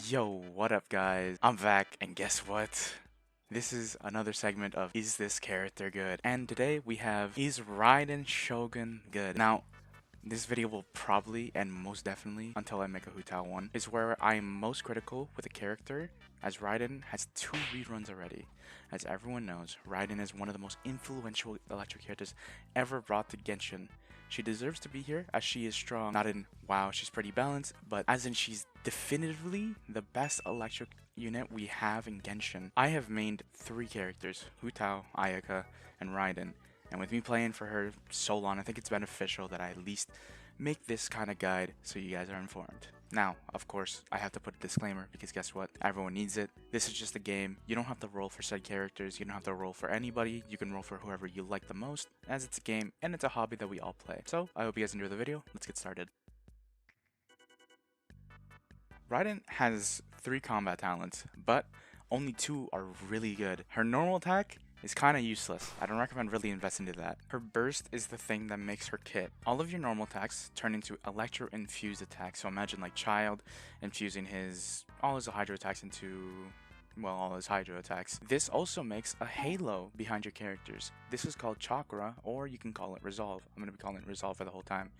Yo, what up, guys? I'm back, and guess what? This is another segment of Is This Character Good? And today we have Is Raiden Shogun Good? Now, this video will probably and most definitely, until I make a Hutao one, is where I am most critical with a character, as Raiden has 2 reruns already. As everyone knows, Raiden is one of the most influential electric characters ever brought to Genshin. She deserves to be here as she is strong, not in wow, she's pretty balanced, but as in she's definitively the best electric unit we have in Genshin. I have mained 3 characters, Hutao, Ayaka, and Raiden. And with me playing for her so long, I think it's beneficial that I at least make this kind of guide so you guys are informed. Now, of course, I have to put a disclaimer because guess what? Everyone needs it. This is just a game. You don't have to roll for said characters. You don't have to roll for anybody. You can roll for whoever you like the most, as it's a game and it's a hobby that we all play. So, I hope you guys enjoy the video. Let's get started. Raiden has 3 combat talents, but only 2 are really good. Her normal attack is kind of useless. I don't recommend really investing into that. Her burst is the thing that makes her kit. All of your normal attacks turn into electro-infused attacks. So imagine like Child infusing all his hydro attacks into, well, all his hydro attacks. This also makes a halo behind your characters. This is called chakra, or you can call it resolve. I'm going to be calling it resolve for the whole time.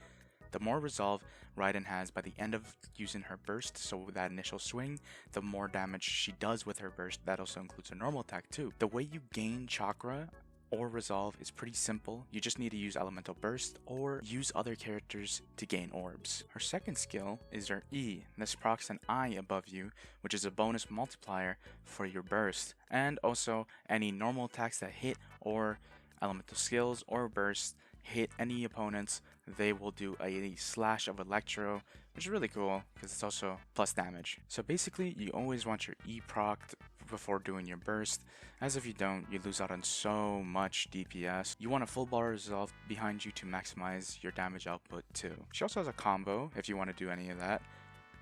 The more resolve Raiden has by the end of using her burst, so with that initial swing, the more damage she does with her burst. That also includes her normal attack too. The way you gain chakra or resolve is pretty simple. You just need to use elemental burst or use other characters to gain orbs. Her second skill is her E. This procs an eye above you, which is a bonus multiplier for your burst, and also any normal attacks that hit or elemental skills or burst hit any opponents, they will do a slash of electro, which is really cool because it's also plus damage. So basically, you always want your E procced before doing your burst, as if you don't, you lose out on so much DPS. You want a full bar resolve behind you to maximize your damage output too. She also has a combo if you want to do any of that.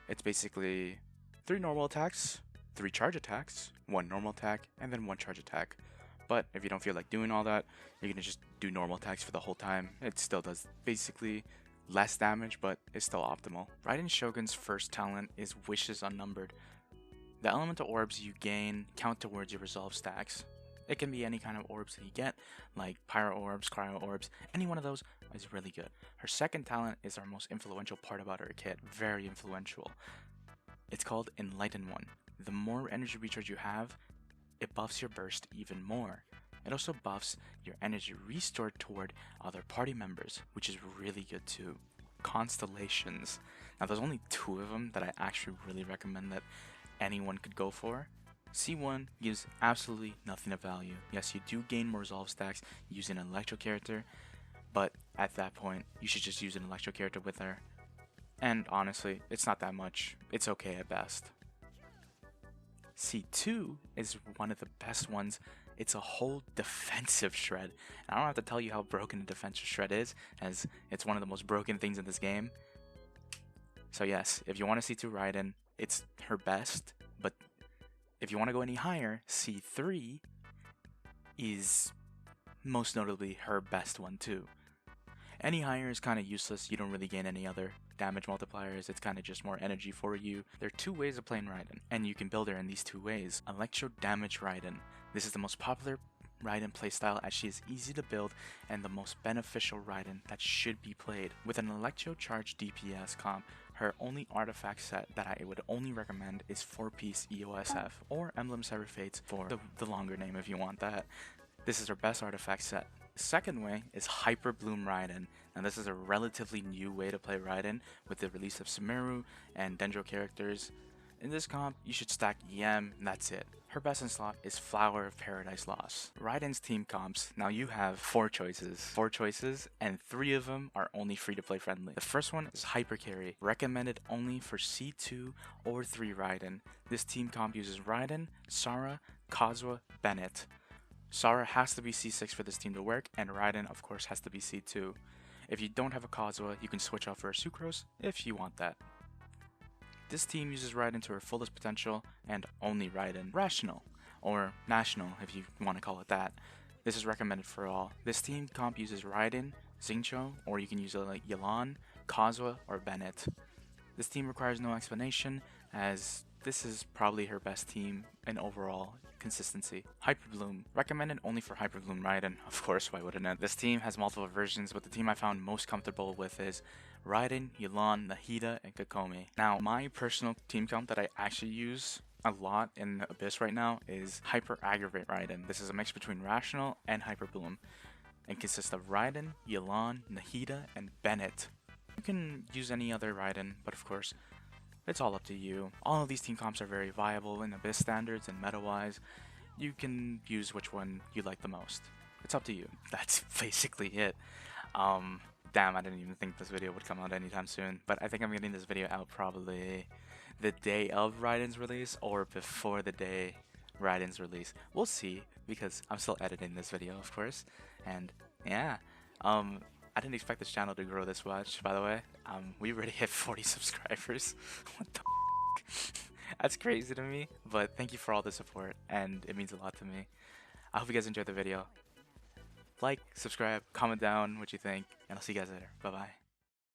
It's basically 3 normal attacks, 3 charge attacks, 1 normal attack, and then 1 charge attack. But if you don't feel like doing all that, you're going to just do normal attacks for the whole time. It still does basically less damage, but it's still optimal. Raiden Shogun's first talent is Wishes Unnumbered. The elemental orbs you gain count towards your resolve stacks. It can be any kind of orbs that you get, like pyro orbs, cryo orbs, any one of those is really good. Her second talent is our most influential part about her kit, very influential. It's called Enlighten One. The more energy recharge you have, it buffs your burst even more. It also buffs your energy restored toward other party members, which is really good too. Constellations. Now there's only 2 of them that I actually really recommend that anyone could go for. C1 gives absolutely nothing of value. Yes, you do gain more resolve stacks using an electro character, but at that point, you should just use an electro character with her. And honestly, it's not that much. It's okay at best. C2 is one of the best ones. It's a whole defensive shred. And I don't have to tell you how broken a defensive shred is, as it's one of the most broken things in this game. So yes, if you want to C2 Raiden, it's her best, but if you want to go any higher, C3 is most notably her best one too. Any higher is kind of useless. You don't really gain any other damage multipliers. It's kind of just more energy for you. There are 2 ways of playing Raiden, and you can build her in these 2 ways. Electro Damage Raiden. This is the most popular Raiden playstyle, as she is easy to build and the most beneficial Raiden that should be played. With an Electro Charge DPS comp, her only artifact set that I would only recommend is 4-piece EOSF, or Emblem Sever Fates for the longer name if you want that. This is her best artifact set. The second way is Hyper Bloom Raiden. Now this is a relatively new way to play Raiden with the release of Sumeru and Dendro characters. In this comp, you should stack EM and that's it. Her best in slot is Flower of Paradise Lost. Raiden's team comps, now you have 4 choices. 4 choices, and 3 of them are only free to play friendly. The first one is Hyper Carry, recommended only for C2 or 3 Raiden. This team comp uses Raiden, Sara, Kazuha, Bennett. Sara has to be C6 for this team to work, and Raiden of course has to be C2. If you don't have a Kazuha, you can switch out for a Sucrose if you want that. This team uses Raiden to her fullest potential, and only Raiden. Rational, or National if you want to call it that. This is recommended for all. This team comp uses Raiden, Xingqiu, or you can use like Yelan, Kazuha, or Bennett. This team requires no explanation, as this is probably her best team in overall consistency. Hyperbloom, recommended only for Hyperbloom Raiden. Of course, why wouldn't it? This team has multiple versions, but the team I found most comfortable with is Raiden, Yulan, Nahida, and Kokomi. Now, my personal team count that I actually use a lot in Abyss right now is Hyper Aggravate Raiden. This is a mix between Rational and Hyperbloom and consists of Raiden, Yulan, Nahida, and Bennett. You can use any other Raiden, but of course, it's all up to you. All of these team comps are very viable in Abyss standards and meta-wise. You can use which one you like the most. It's up to you. That's basically it. Damn, I didn't even think this video would come out anytime soon. But I think I'm getting this video out probably the day of Raiden's release or before the day Raiden's release. We'll see, because I'm still editing this video, of course. And yeah, I didn't expect this channel to grow this much, by the way. We already hit 40 subscribers. What the f***? That's crazy to me, but thank you for all the support, and it means a lot to me. I hope you guys enjoyed the video. Like, subscribe, comment down what you think, and I'll see you guys later. Bye-bye.